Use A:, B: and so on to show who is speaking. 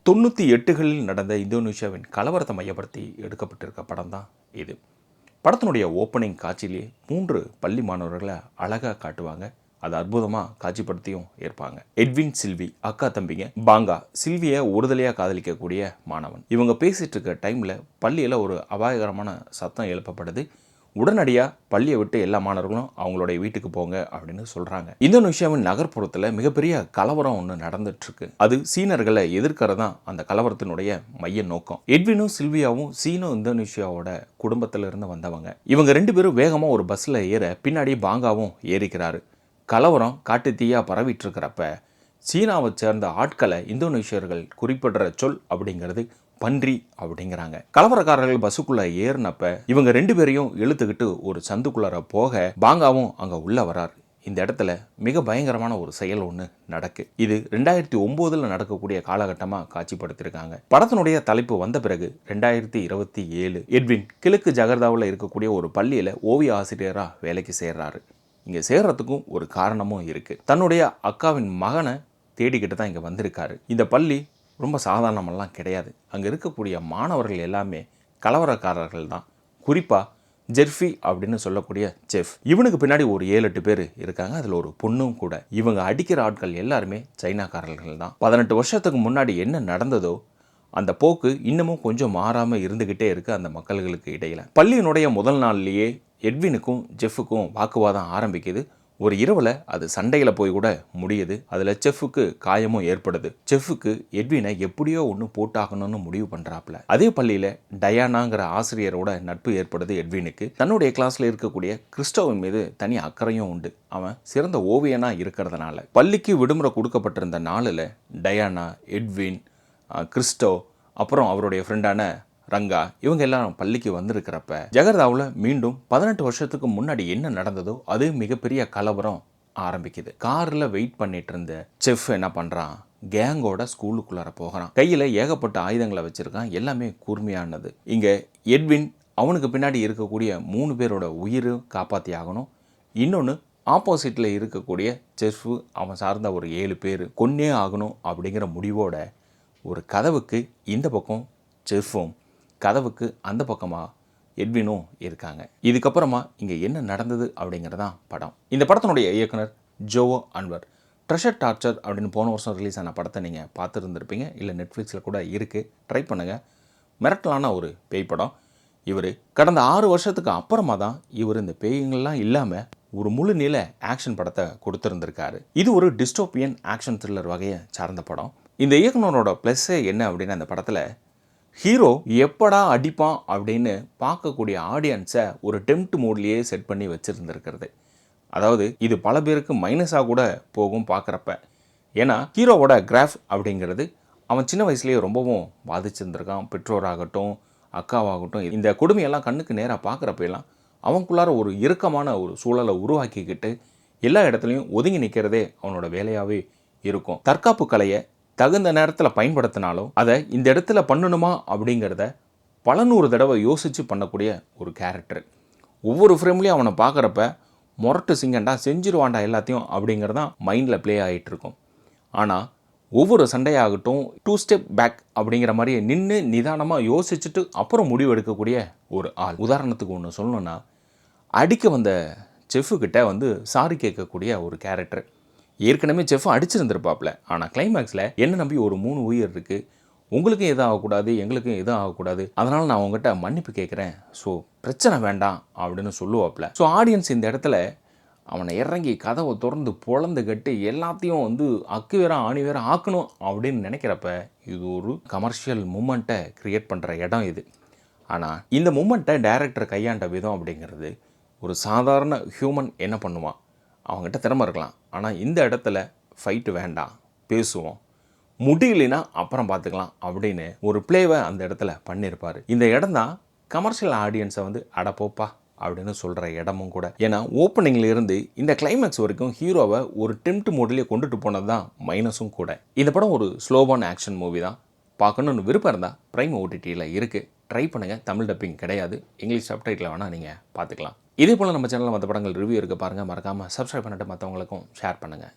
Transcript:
A: 98களில் நடந்த இந்தோனேஷியாவின் கலவரத்தை மையப்படுத்தி எடுக்கப்பட்டிருக்க படம் தான் இது. படத்தினுடைய ஓப்பனிங் காட்சியிலேயே 3 பள்ளி மாணவர்களை அழகாக காட்டுவாங்க. அது அற்புதமாக காட்சிப்படுத்தியும் இருப்பாங்க. எட்வின், சில்வி அக்கா தம்பிங்க. பாங்கா சில்வியை ஒருதலையாக காதலிக்கக்கூடிய மாணவன். இவங்க பேசிட்டு இருக்க டைமில் பள்ளியில் ஒரு அபாயகரமான சத்தம் எழுப்பப்படுது. உடனடியாக பள்ளியை விட்டு எல்லா மாணவர்களும் அவங்களுடைய வீட்டுக்கு போங்க அப்படின்னு சொல்கிறாங்க. இந்தோனேஷியாவின் நகர்ப்புறத்தில் மிகப்பெரிய கலவரம் ஒன்று நடந்துட்டுருக்கு. அது சீனர்களை எதிர்க்கிறதான் அந்த கலவரத்தினுடைய மைய நோக்கம். எட்வினும் சில்வியாவும் சீனோ இந்தோனேஷியாவோட குடும்பத்திலிருந்து வந்தவங்க. இவங்க 2 பேரும் வேகமாக ஒரு பஸ்ஸில் ஏற பின்னாடி பாங்காவும் ஏறிக்கிறாரு. கலவரம் காட்டு தீயா பரவிட்டு இருக்கிறப்ப சீனாவை சேர்ந்த ஆட்களை இந்தோனேஷியர்கள் குறிப்பிடுற சொல் அப்படிங்கிறது பன்றி அப்படிங்கிறாங்க. கலவரக்காரர்கள் பஸ்ஸுக்குள்ள ஏறினப்ப இவங்க 2 பேரையும் இழுத்துக்கிட்டு ஒரு சந்துக்குள்ளார போக பாங்காவும் அங்க உள்ள வரார். இந்த இடத்துல மிக பயங்கரமான ஒரு செயல் ஒன்று நடக்கு. இது 2009 நடக்கக்கூடிய காலகட்டமாக காட்சிப்படுத்தியிருக்காங்க. படத்தினுடைய தலைப்பு வந்த பிறகு 2027 எட்வின் கிழக்கு ஜகர்தாவில் இருக்கக்கூடிய ஒரு பள்ளியில் ஓவிய ஆசிரியராக வேலைக்கு சேர்றாரு. இங்கே சேர்றதுக்கும் ஒரு காரணமும் இருக்கு. தன்னுடைய அக்காவின் மகனை தேடிக்கிட்டு தான் இங்கே வந்திருக்காரு. இந்த பள்ளி ரொம்ப சாதாரணமெல்லாம் கிடையாது. அங்கே இருக்கக்கூடிய மாணவர்கள் எல்லாமே கலவரக்காரர்கள் தான். குறிப்பாக ஜெர்ஃபி அப்படின்னு சொல்லக்கூடிய செஃப். இவனுக்கு பின்னாடி ஒரு 7-8 பேர் இருக்காங்க. அதில் ஒரு பொண்ணும் கூட. இவங்க அடிக்கிற ஆட்கள் எல்லாருமே சைனாக்காரர்கள் தான். 18 வருஷத்துக்கு முன்னாடி என்ன நடந்ததோ அந்த போக்கு இன்னமும் கொஞ்சம் மாறாமல் இருந்துக்கிட்டே இருக்குது அந்த மக்கள்களுக்கு இடையில். பள்ளியினுடைய முதல் நாள்லேயே எட்வினுக்கும் ஜெஃபுக்கும் வாக்குவாதம் ஆரம்பிக்குது. ஒரு இரவில் அது சண்டையில் போய் கூட முடியுது. அதில் செஃப்புக்கு காயமும் ஏற்படுது. செஃப்புக்கு எட்வினை எப்படியோ ஒன்று போட்டாகணும்னு முடிவு பண்ணுறாப்புல. அதே பள்ளியில் டயானாங்கிற ஆசிரியரோட நட்பு ஏற்படுது எட்வினுக்கு. தன்னுடைய கிளாஸில் இருக்கக்கூடிய கிறிஸ்டோவின் மீது தனி அக்கறையும் உண்டு. அவன் சிறந்த ஓவியனாக இருக்கிறதுனால பள்ளிக்கு விடுமுறை கொடுக்கப்பட்டிருந்த நாளில் டயானா, எட்வின், கிறிஸ்டோ, அப்புறம் அவருடைய ஃப்ரெண்டான ரங்கா இவங்க எல்லாரும் பள்ளிக்கு வந்திருக்கிறப்ப ஜகர்தாவில் மீண்டும் 18 வருஷத்துக்கு முன்னாடி என்ன நடந்ததோ அது மிகப்பெரிய கலவரம் ஆரம்பிக்குது. காரில் வெயிட் பண்ணிட்டு இருந்த செஃப் என்ன பண்ணுறான், கேங்கோட ஸ்கூலுக்குள்ளார போகிறான். கையில் ஏகப்பட்ட ஆயுதங்களை வச்சுருக்கான். எல்லாமே கூர்மையானது. இங்கே எட்வின் அவனுக்கு பின்னாடி இருக்கக்கூடிய 3 பேரோட உயிர் காப்பாற்றி ஆகணும். இன்னொன்று ஆப்போசிட்டில் இருக்கக்கூடிய செஃப் அவன் சார்ந்த ஒரு 7 பேர் கொன்னே ஆகணும் அப்படிங்கிற முடிவோட ஒரு கதவுக்கு இந்த பக்கம் செஃப்பும் கதவுக்கு அந்த பக்கமாக எட்வினும் இருக்காங்க. இதுக்கப்புறமா இங்கே என்ன நடந்தது அப்படிங்கிறதான் படம். இந்த படத்தினுடைய இயக்குனர் ஜோவோ அன்வர். ட்ரெஷர் டார்ச்சர் அப்படின்னு போன வருஷம் ரிலீஸ் ஆன படத்தை நீங்கள் பார்த்துருந்துருப்பீங்க. இல்லை நெட்ஃப்ளிக்ஸில் கூட இருக்குது, ட்ரை பண்ணுங்கள். மிரட்டலான ஒரு பேய் படம். இவர் கடந்த 6 வருஷத்துக்கு அப்புறமா தான் இவர் இந்த பேய்கள்லாம் இல்லாமல் ஒரு முழு நீள ஆக்ஷன் படத்தை கொடுத்துருந்துருக்காரு. இது ஒரு டிஸ்டோப்பியன் ஆக்ஷன் த்ரில்லர் வகையை சார்ந்த படம். இந்த இயக்குனரோட ப்ளஸ்ஸே என்ன அப்படின்னா அந்த படத்தில் ஹீரோ எப்படா அடிப்பான் அப்படின்னு பார்க்கக்கூடிய ஆடியன்ஸை ஒரு டெம்ப்ட் மோட்லேயே செட் பண்ணி வச்சுருந்துருக்கிறது. அதாவது இது பல பேருக்கு மைனஸாக கூட போகும் பார்க்குறப்ப. ஏன்னா ஹீரோவோட கிராஃப் அப்படிங்கிறது அவன் சின்ன வயசுலேயே ரொம்பவும் பாதிச்சிருந்துருக்கான். பெற்றோராகட்டும், அக்காவாகட்டும், இந்த கொடுமையெல்லாம் கண்ணுக்கு நேராக பார்க்குறப்பெல்லாம் அவனுக்குள்ளார ஒரு இறுக்கமான ஒரு சூழலை உருவாக்கிக்கிட்டு எல்லா இடத்துலையும் ஒதுங்கி நிற்கிறதே அவனோட வேலையாகவே இருக்கும். தற்காப்பு கலையை தகுந்த நேரத்தில் பயன்படுத்தினாலும் அதை இந்த இடத்துல பண்ணணுமா அப்படிங்கிறத பல 100 தடவை யோசித்து பண்ணக்கூடிய ஒரு கேரக்டர். ஒவ்வொரு ஃப்ரேம்லேயும் அவனை பார்க்குறப்ப முரட்டு சிங்கண்டா செஞ்சிருவாண்டா எல்லாத்தையும் அப்படிங்கிறதான் மைண்டில் ப்ளே ஆகிட்டு இருக்கும். ஆனால் ஒவ்வொரு சண்டையாகட்டும் 2 ஸ்டெப் பேக் அப்படிங்கிற மாதிரியே நின்று நிதானமாக யோசிச்சுட்டு அப்புறம் முடிவு எடுக்கக்கூடிய ஒரு ஆள். உதாரணத்துக்கு ஒன்று சொல்லணுன்னா, அடிக்க வந்த செஃப்புக்கிட்ட சாரி கேட்கக்கூடிய ஒரு கேரக்டர். ஏற்கனவே செஃப் அடிச்சிருந்துருப்பாப்ல. ஆனால் கிளைமேக்ஸில் என்ன நம்பி ஒரு 3 உயிர் இருக்குது, உங்களுக்கும் எதுவும் ஆகக்கூடாது, எங்களுக்கும் எதுவும் ஆகக்கூடாது, அதனால் நான் உங்கள்கிட்ட மன்னிப்பு கேட்குறேன், ஸோ பிரச்சனை வேண்டாம் அப்படின்னு சொல்லுவாப்ல. ஸோ ஆடியன்ஸ் இந்த இடத்துல அவனை இறங்கி கதவை திறந்து பொழந்து கட்டி எல்லாத்தையும் அக்கு வேற ஆணி வேற ஆக்கணும் அப்படின்னு நினைக்கிறப்ப இது ஒரு கமர்ஷியல் மூமெண்ட்டை க்ரியேட் பண்ணுற இடம் இது. ஆனால் இந்த மூமெண்ட்டை டைரக்டர் கையாண்ட விதம் அப்படிங்கிறது ஒரு சாதாரண ஹியூமன் என்ன பண்ணுவான், அவங்ககிட்ட திறமை இருக்கலாம், ஆனால் இந்த இடத்துல ஃபைட்டு வேண்டாம், பேசுவோம், முடியலைன்னா அப்புறம் பார்த்துக்கலாம் அப்படின்னு ஒரு பிளேவை அந்த இடத்துல பண்ணியிருப்பார். இந்த இடம் தான் கமர்ஷியல் ஆடியன்ஸை அடப்போப்பா அப்படின்னு சொல்கிற இடமும் கூட. ஏன்னா ஓப்பனிங்கில் இருந்து இந்த கிளைமேக்ஸ் வரைக்கும் ஹீரோவை ஒரு டெம்ப்ட் மோட்லேயே கொண்டுட்டு போனது தான் மைனஸும் கூட. இந்த படம் ஒரு ஸ்லோவான ஆக்ஷன் மூவி தான். பார்க்கணுன்னு விருப்பம் இருந்தால் ப்ரைம் ஓடிடியில் இருக்குது, ட்ரை பண்ணுங்கள். தமிழ் டப்பிங் கிடையாது, இங்கிலீஷ் சப்டைட்டில் வேணால் நீங்கள் பார்த்துக்கலாம். இதே போல் நம்ம சேனலில் மற்ற படங்கள் ரிவ்யூ இருக்க பாருங்கள். மறக்காமல் சப்ஸ்கிரைப் பண்ணிட்டு மற்றவங்களுக்கும் ஷேர் பண்ணுங்கள்.